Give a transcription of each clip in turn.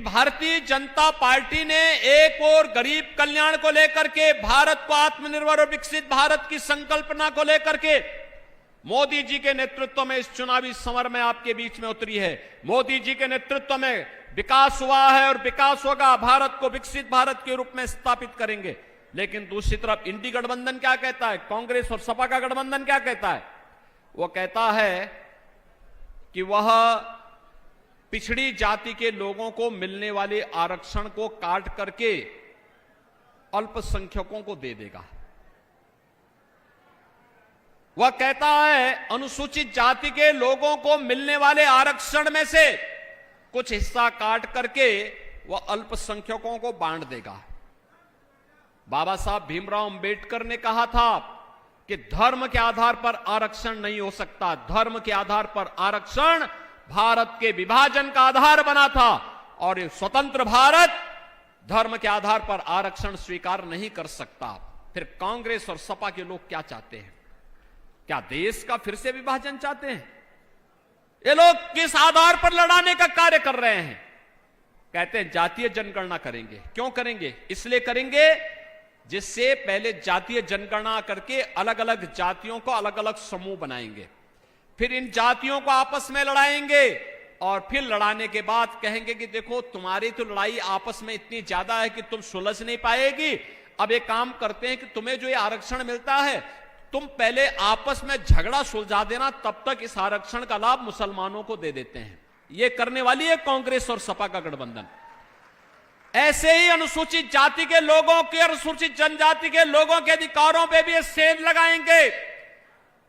Bharatiya Janata party ने एक और गरीब कल्याण को लेकर के, भारत को आत्मनिर्भर और विकसित भारत की संकल्पना को लेकर के मोदी जी के नेतृत्व में इस चुनावी समर में आपके बीच में उतरी है। मोदी जी के नेतृत्व में विकास हुआ है और विकास होगा। भारत को विकसित भारत के रूप में स्थापित करेंगे। लेकिन दूसरी तरफ इंडी गठबंधन क्या कहता है, कांग्रेस और सपा का गठबंधन क्या कहता है? वो कहता है कि वह पिछड़ी जाति के लोगों को मिलने वाले आरक्षण को काट करके अल्पसंख्यकों को दे देगा। वह कहता है अनुसूचित जाति के लोगों को मिलने वाले आरक्षण में से कुछ हिस्सा काट करके वह अल्पसंख्यकों को बांट देगा। बाबा साहब भीमराव अंबेडकर ने कहा था कि धर्म के आधार पर आरक्षण नहीं हो सकता। धर्म के आधार पर आरक्षण भारत के विभाजन का आधार बना था और ये स्वतंत्र भारत धर्म के आधार पर आरक्षण स्वीकार नहीं कर सकता। फिर कांग्रेस और सपा के लोग क्या चाहते हैं? क्या देश का फिर से विभाजन चाहते हैं? ये लोग किस आधार पर लड़ाने का कार्य कर रहे हैं? कहते हैं जातीय जनगणना करेंगे। क्यों करेंगे? इसलिए करेंगे जिससे पहले जातीय जनगणना करके अलग अलग जातियों को अलग अलग समूह बनाएंगे, फिर इन जातियों को आपस में लड़ाएंगे और फिर लड़ाने के बाद कहेंगे कि देखो तुम्हारी तो लड़ाई आपस में इतनी ज्यादा है कि तुम सुलझ नहीं पाएगी। अब एक काम करते हैं कि तुम्हें जो ये आरक्षण मिलता है तुम पहले आपस में झगड़ा सुलझा देना, तब तक इस आरक्षण का लाभ मुसलमानों को दे देते हैं। ये करने वाली है कांग्रेस और सपा का गठबंधन। ऐसे ही अनुसूचित जाति के लोगों के, अनुसूचित जनजाति के लोगों के अधिकारों पे भी ये सेंध लगाएंगे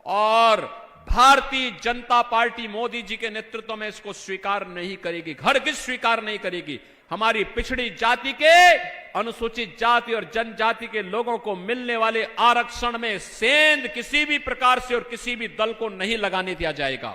और भारतीय जनता पार्टी मोदी जी के नेतृत्व में इसको स्वीकार नहीं करेगी, हरगिज स्वीकार नहीं करेगी। हमारी पिछड़ी जाति के, अनुसूचित जाति और जनजाति के लोगों को मिलने वाले आरक्षण में सेंध किसी भी प्रकार से और किसी भी दल को नहीं लगाने दिया जाएगा।